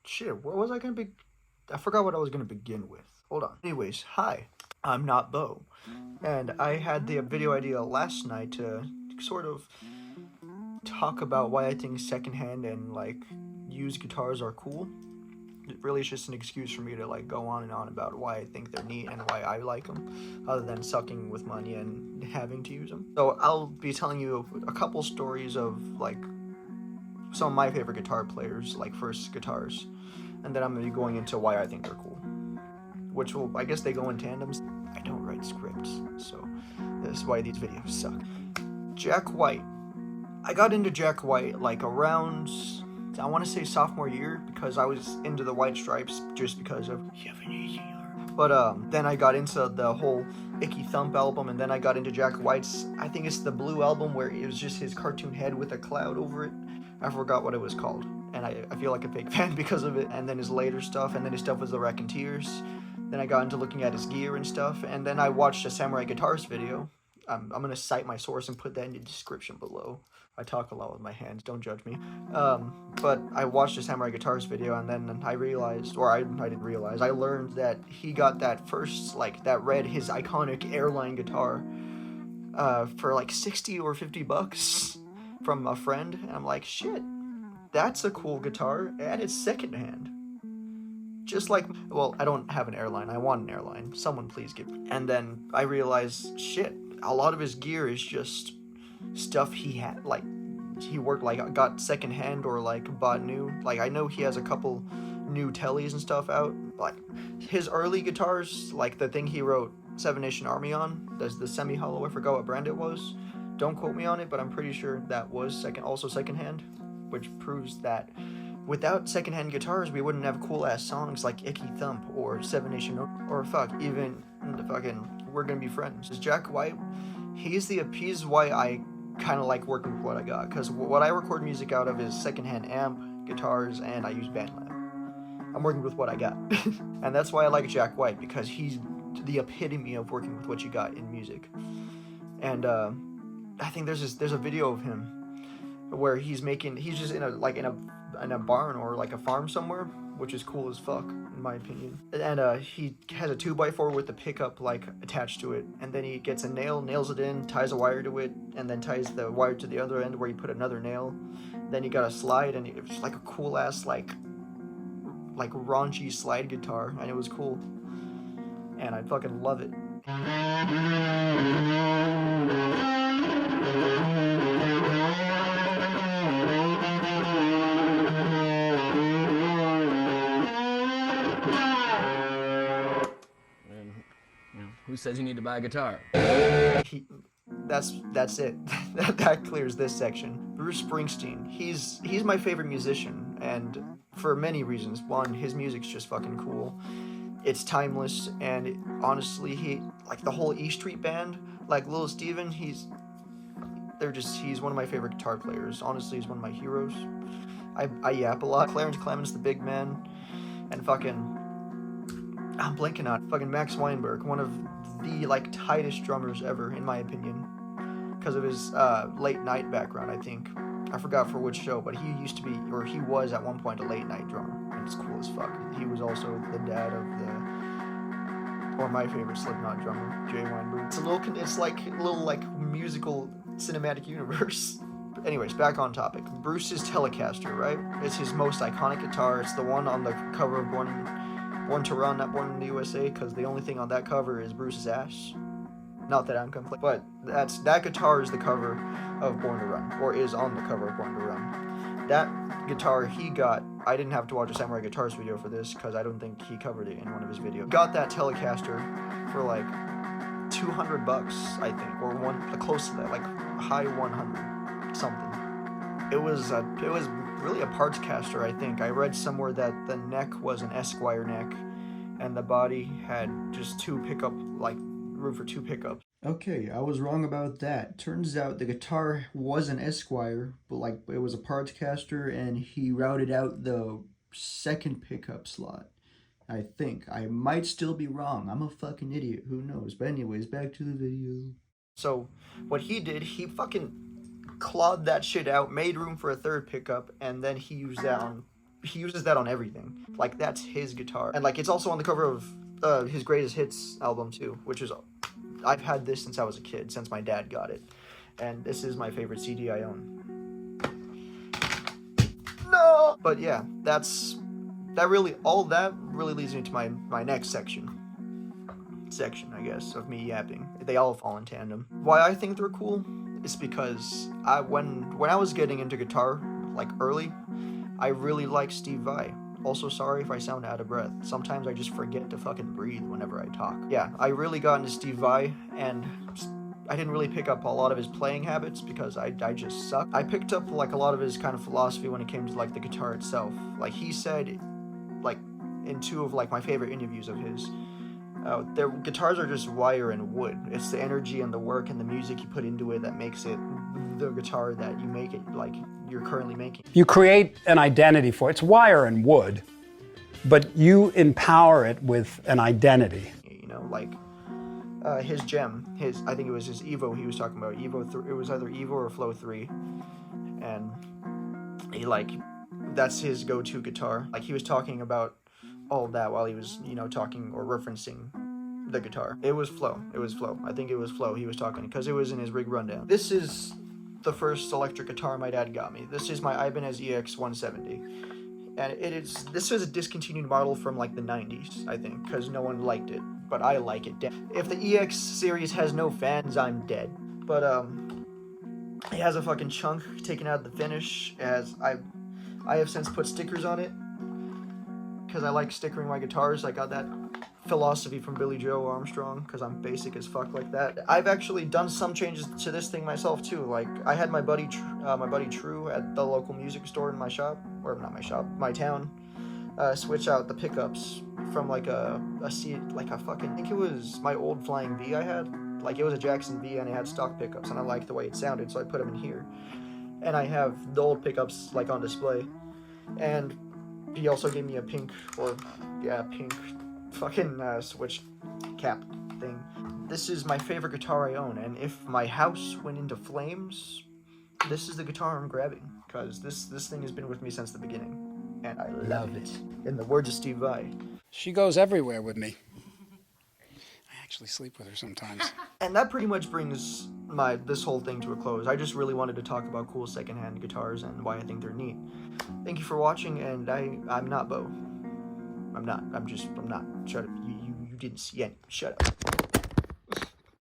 Shit, what was I gonna be? I forgot what I was gonna begin with. Hold on. Anyways, hi, I'm not Bo, and I had the video idea last night to sort of talk about why I think secondhand and like used guitars are cool. It really is just an excuse for me to like go on and on about why I think they're neat and why I like them, other than sucking with money and having to use them. So I'll be telling you a couple stories of like some of my favorite guitar players, like first guitars, and then I'm gonna be going into why I think they're cool, which will, I guess they go in tandems. I don't write scripts, so this is why these videos suck. Jack White. I got into Jack White like around, I want to say sophomore year, because I was into the White Stripes just because of but then I got into the whole Icky Thump album, and then I got into Jack White's, I think it's the Blue album, where it was just his cartoon head with a cloud over it. I forgot what it was called, and I feel like a fake fan because of it. And then his later stuff, and then his stuff was the Raconteurs. Then I got into looking at his gear and stuff, and then I watched a Samurai Guitarist video. I'm gonna cite my source and put that in the description below. I talk a lot with my hands, don't judge me. But I watched a Samurai Guitarist video, and then I realized, or I didn't realize, I learned that he got that first, like, that red, his iconic Airline guitar, for like 60 or 50 bucks from a friend. And I'm like, shit, that's a cool guitar, and it's secondhand. Just like, well, I don't have an Airline, I want an Airline, someone please give me. And then I realized, shit, a lot of his gear is just stuff he had, like, he worked, like, got secondhand or, like, bought new. Like, I know he has a couple new tellies and stuff out, but his early guitars, like the thing he wrote Seven Nation Army on, there's the semi-hollow, I forgot what brand it was, don't quote me on it, but I'm pretty sure that was also secondhand, which proves that without secondhand guitars, we wouldn't have cool-ass songs like Icky Thump or Seven Nation, or fuck, even the fucking We're Gonna Be Friends. Is Jack White, he's why I kind of like working with what I got, because what I record music out of is secondhand amp, guitars, and I use BandLab. I'm working with what I got. And that's why I like Jack White, because he's the epitome of working with what you got in music. And I think there's a video of him where he's just in a barn or like a farm somewhere, which is cool as fuck in my opinion. And he has a 2x4 with the pickup like attached to it, and then he gets a nail, nails it in, ties a wire to it, and then ties the wire to the other end where you put another nail. Then you got a slide, and it's like a cool ass like raunchy slide guitar, and it was cool, and I fucking love it. Who says you need to buy a guitar? That's it. that clears this section. Bruce Springsteen. He's my favorite musician, and for many reasons. One, his music's just fucking cool. It's timeless, and honestly, he, like the whole E Street Band, like Lil Steven, he's one of my favorite guitar players. Honestly, he's one of my heroes. I yap a lot. Clarence Clemens, the big man, and fucking, I'm blanking on fucking Max Weinberg, one of the like tightest drummers ever in my opinion, because of his late night background. I think I forgot for which show, but he used to be, or he was at one point, a late night drummer, and it's cool as fuck. He was also the dad of my favorite Slipknot drummer, Jay Weinberg. It's like a little like musical cinematic universe. Anyways, back on topic. Bruce's Telecaster, right? It's his most iconic guitar. It's the one on the cover of Born to Run, not Born in the USA, because the only thing on that cover is Bruce's ass. Not that I'm complaining, but that guitar is the cover of Born to Run, or is on the cover of Born to Run. That guitar he got, I didn't have to watch a Samurai Guitarist video for this, because I don't think he covered it in one of his videos. Got that Telecaster for like 200 bucks, I think, or close to that, like high 100 something. It was really a parts caster, I think. I read somewhere that the neck was an Esquire neck, and the body had just room for two pickups. Okay, I was wrong about that. Turns out the guitar was an Esquire, but like it was a parts caster, and he routed out the second pickup slot. I think. I might still be wrong. I'm a fucking idiot. Who knows? But anyways, back to the video. So what he did, he fucking clawed that shit out, made room for a third pickup, and then he uses that on everything. Like, that's his guitar. And like, it's also on the cover of his greatest hits album too, which is, I've had this since I was a kid, since my dad got it, and this is my favorite CD I own. No! But yeah, that really leads me to my next section, I guess, of me yapping. They all fall in tandem. Why I think they're cool is because when I was getting into guitar, like early, I really liked Steve Vai. Also, sorry if I sound out of breath. Sometimes I just forget to fucking breathe whenever I talk. Yeah, I really got into Steve Vai, and I didn't really pick up a lot of his playing habits because I just suck. I picked up like a lot of his kind of philosophy when it came to like the guitar itself. Like he said, like in two of like my favorite interviews of his, their guitars are just wire and wood. It's the energy and the work and the music you put into it that makes it the guitar that you make it like you're currently making. You create an identity for it. It's wire and wood, but you empower it with an identity. You know, like his gem, I think it was his Evo he was talking about. It was either Evo or Flow 3, and he that's his go-to guitar. Like he was talking about all that while he was, you know, talking or referencing the guitar. It was Flow. I think it was Flow he was talking, because it was in his rig rundown. This is the first electric guitar my dad got me. This is my Ibanez EX 170. And this is a discontinued model from like the 90s, I think, because no one liked it, but I like it. If the EX series has no fans, I'm dead. But it has a fucking chunk taken out of the finish, as I have since put stickers on it, because I like stickering my guitars. I got that philosophy from Billy Joe Armstrong, because I'm basic as fuck like that. I've actually done some changes to this thing myself too. Like I had my buddy True at the local music store in my shop, or not my shop, my town, switch out the pickups from like a fucking, I think it was my old Flying V I had. Like it was a Jackson V and it had stock pickups, and I liked the way it sounded, so I put them in here. And I have the old pickups like on display. And he also gave me a pink fucking switch cap thing. This is my favorite guitar I own, and if my house went into flames, this is the guitar I'm grabbing, because this thing has been with me since the beginning, and I love it. In the words of Steve Vai, She goes everywhere with me. I actually sleep with her sometimes. And that pretty much brings this whole thing to a close. I just really wanted to talk about cool secondhand guitars and why I think they're neat. Thank you for watching, and I'm not Bo. I'm not. Shut up. You didn't see any. Shut up.